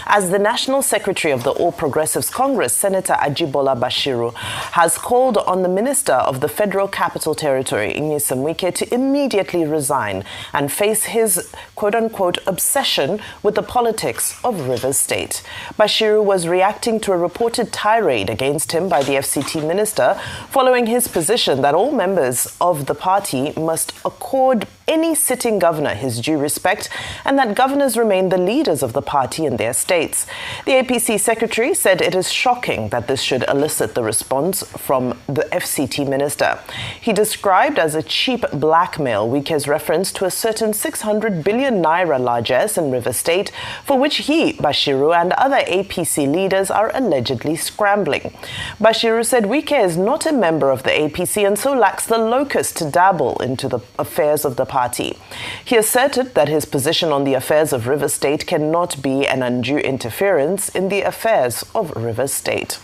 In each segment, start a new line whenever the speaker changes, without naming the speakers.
as the National Secretary of the All Progressives Congress, Senator Ajibola Bashiru, has called on the Minister of the Federal Capital Territory, Wike, to immediately resign and face his quote-unquote obsession with the politics of Rivers State. Bashiru was reacting to a reported tirade against him by the FCT minister following his position that all members of the party must accord any sitting governor his due respect and that governors remain the leaders of the party in their states. The APC secretary said it is shocking that this should elicit the response from the FCT minister. He described as a cheap blackmail Wike's reference to a certain 600 billion naira largesse in Rivers State for which he, Bashiru, and other APC leaders are allegedly scrambling. Bashiru said Wike is not a member of the APC and so lacks the locus to dabble into the affairs of the party. He asserted that his position on the affairs of Rivers State cannot be an undue interference in the affairs of Rivers State.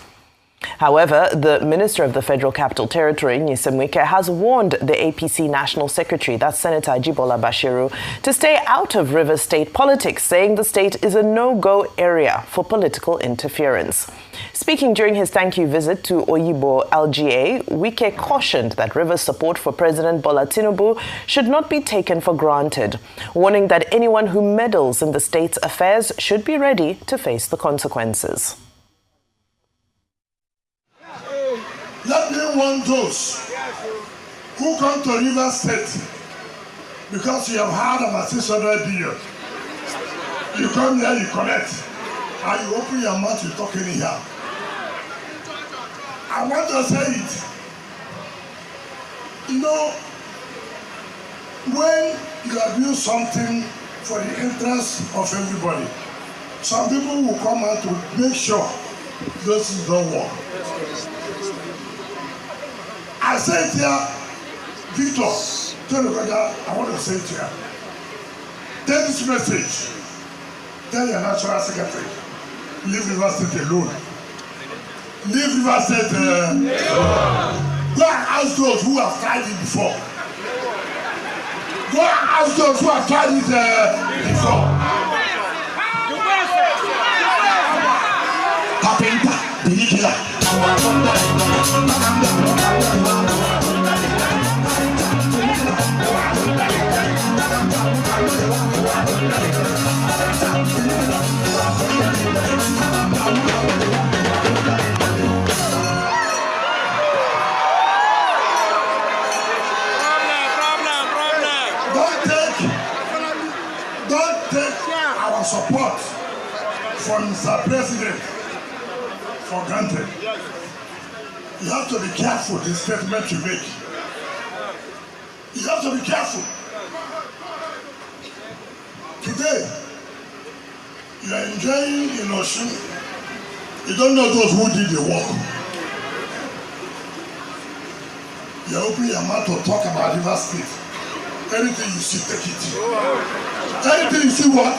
However, the Minister of the Federal Capital Territory, Wike, has warned the APC National Secretary, that's Senator Ajibola Bashiru, to stay out of Rivers State politics, saying the state is a no-go area for political interference. Speaking during his thank you visit to Oyibo LGA, Wike cautioned that Rivers' support for President Bola Tinubu should not be taken for granted, warning that anyone who meddles in the state's affairs should be ready to face the consequences.
Let me warn those who come to Rivers State because you have heard about 600 billion. You come here, you collect, and you open your mouth, you talk anyhow. I want to say it. You know, when you are doing something for the interest of everybody, some people will come out to make sure this don't work. I say it here, Victor, tell the brother, I want to say it here. Take this message. Tell your national secretary, leave Rivers State alone. Leave Rivers State alone. Go and ask those who have tried it before. Go and ask those who have tried it before. Carpenter, the killer. Don't take our support from Mr. President for granted. You have to be careful the statement you make. You have to be careful. Today, you are enjoying in Osun. You don't know those who did the work. You are opening your mouth to talk about Rivers State. Anything you see, take it. Anything you see, what?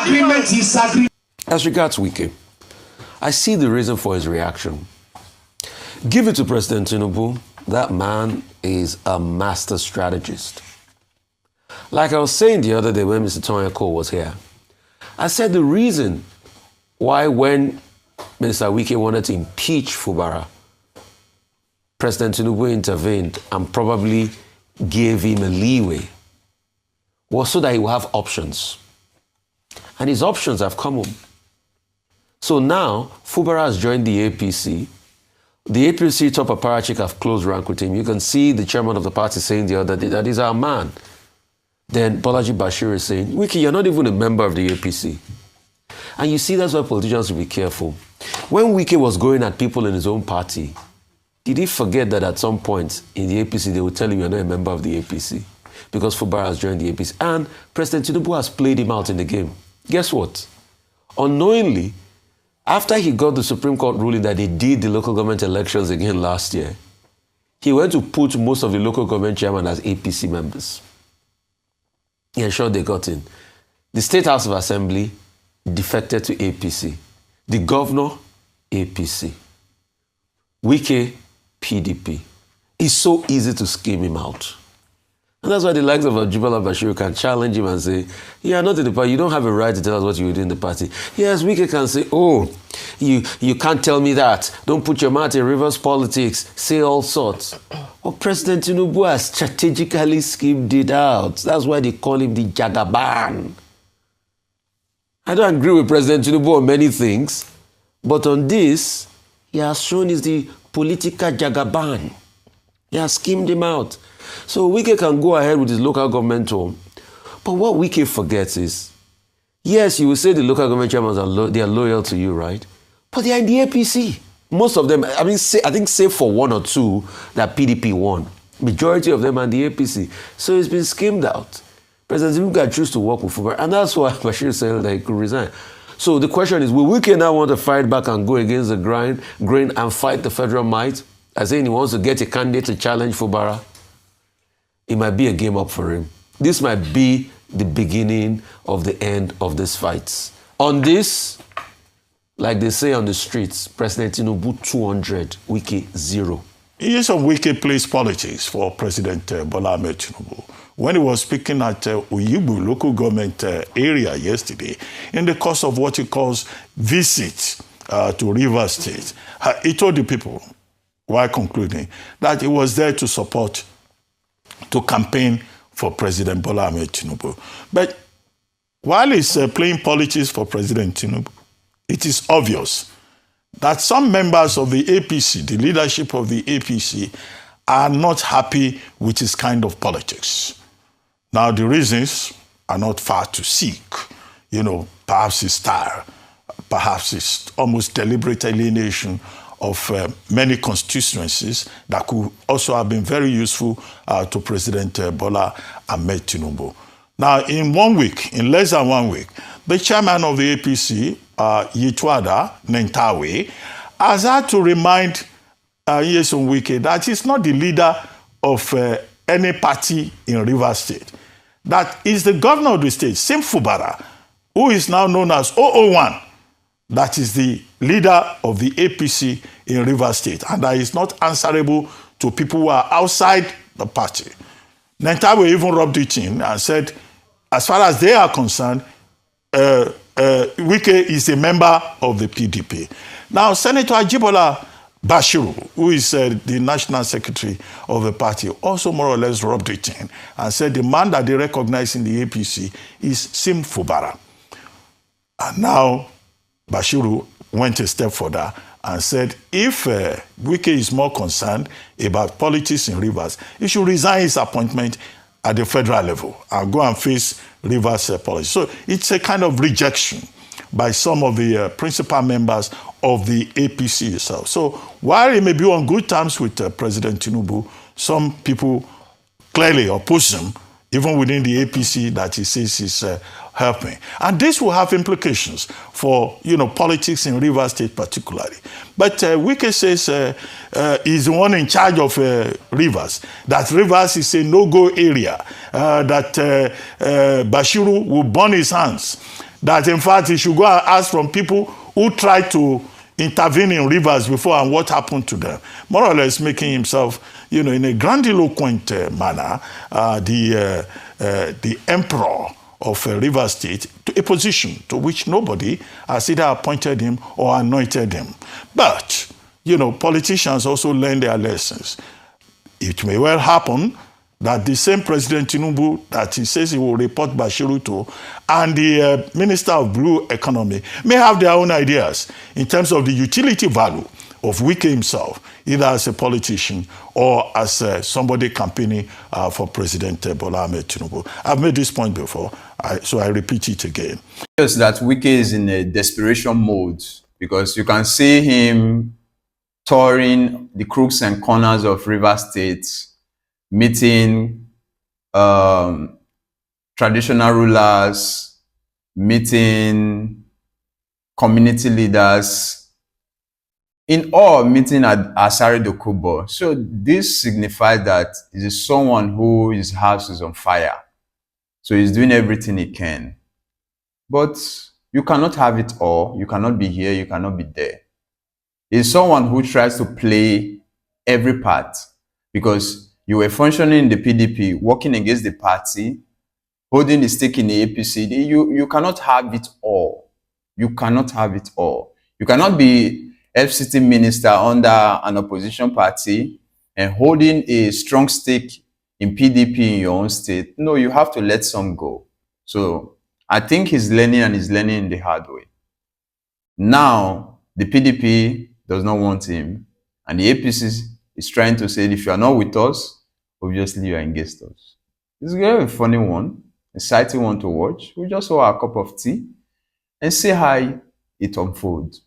Agreement is agreement.
As regards Wike, I see the reason for his reaction. Give it to President Tinubu. That man is a master strategist. Like I was saying the other day when Mr. Tonya Cole was here, I said the reason why when Minister Wike wanted to impeach Fubara, President Tinubu intervened and probably gave him a leeway was so that he will have options. And his options have come home. So now, Fubara has joined the APC. The APC top apparatchik have closed rank with him. You can see the chairman of the party saying the other day that he's our man. Then Bolaji Bashir is saying, Wike, you're not even a member of the APC. And you see, that's why politicians should be careful. When Wike was going at people in his own party, did he forget that at some point in the APC, they would tell him you're not a member of the APC? Because Fubara has joined the APC. And President Tinubu has played him out in the game. Guess what? Unknowingly, after he got the Supreme Court ruling that they did the local government elections again last year, he went to put most of the local government chairmen as APC members. He ensured they got in. The State House of Assembly defected to APC. The governor, APC. Wike, PDP. It's so easy to scheme him out. And that's why the likes of Ajibola Bashir can challenge him and say, you are not in the party. You don't have a right to tell us what you would do in the party. Yes, Wike can say, oh, you can't tell me that. Don't put your mouth in reverse politics. Say all sorts. But President Tinubu has strategically schemed it out. That's why they call him the Jagaban. I don't agree with President Tinubu on many things, but on this, he has shown he's the political Jagaban. He has schemed him out. So Wike can go ahead with his local government tour. But what Wike forgets is, yes, you will say the local government chairmen they are loyal to you, right? But they are in the APC. Most of them, I think save for one or two that PDP won. Majority of them are in the APC. So it's been schemed out. President Tinubu can choose to work with Fubara. And that's why Bashir said that he could resign. So the question is, will Wike now want to fight back and go against the grain and fight the federal might? As saying he wants to get a candidate to challenge Fubara. It might be a game up for him. This might be the beginning of the end of these fights. On this, like they say on the streets, President Tinubu 200, Wike 0.
Years of Wike plays politics for President Bola Ahmed Tinubu. When he was speaking at Uyibu local government area yesterday, in the course of what he calls visit to Rivers State, he told the people, while concluding, that he was there to support, to campaign for President Bola Ahmed Tinubu. But while he's playing politics for President Tinubu, it is obvious that some members of the APC, the leadership of the APC, are not happy with his kind of politics. Now, the reasons are not far to seek. Perhaps his style, perhaps his almost deliberate alienation of many constituencies that could also have been very useful to President Bola Ahmed Tinubu. Now, in less than 1 week, the chairman of the APC, Yitwada Nentawe, has had to remind Nyesom Wike that he's not the leader of any party in Rivers State. That is the governor of the state, Sim Fubara, who is now known as 001. That is the leader of the APC in Rivers State, and that is not answerable to people who are outside the party. Nentawe even rubbed it in and said, as far as they are concerned, Wike is a member of the PDP. Now, Senator Ajibola Bashiru, who is the national secretary of the party, also more or less rubbed it in and said the man that they recognize in the APC is Sim Fubara. And now Bashiru went a step further and said if Wike is more concerned about politics in Rivers, he should resign his appointment at the federal level and go and face Rivers politics. So it's a kind of rejection by some of the principal members of the APC itself. So while he may be on good terms with President Tinubu, some people clearly oppose him, even within the APC that he says is helping. And this will have implications for, politics in Rivers State particularly. But Wike says he's the one in charge of Rivers, that Rivers is a no-go area, that Bashiru will burn his hands, that in fact he should go and ask from people who tried to intervene in Rivers before and what happened to them. More or less making himself, in a grandiloquent manner, the emperor of Rivers State to a position to which nobody has either appointed him or anointed him. But, politicians also learn their lessons. It may well happen that the same President Tinubu that he says he will report Bashiru to and the Minister of Blue Economy may have their own ideas in terms of the utility value of Wike himself, either as a politician or as somebody campaigning for President Bola Ahmed Tinubu. I've made this point before, so I repeat it again.
Yes, that Wike is in a desperation mode because you can see him touring the crooks and corners of River State, meeting traditional rulers, meeting community leaders, in all meeting at Asari Dokubo. So this signifies that he is someone who his house is on fire. So he's doing everything he can. But you cannot have it all. You cannot be here, you cannot be there. He's someone who tries to play every part because You were functioning in the PDP, working against the party, holding the stake in the APC. You cannot have it all. You cannot have it all. You cannot be FCT minister under an opposition party and holding a strong stake in PDP in your own state. No, you have to let some go. So I think he's learning, and he's learning in the hard way. Now, the PDP does not want him, and the APC is trying to say, if you are not with us, obviously you are against us. It's a funny one, exciting one to watch. We just saw a cup of tea and see how it unfolds.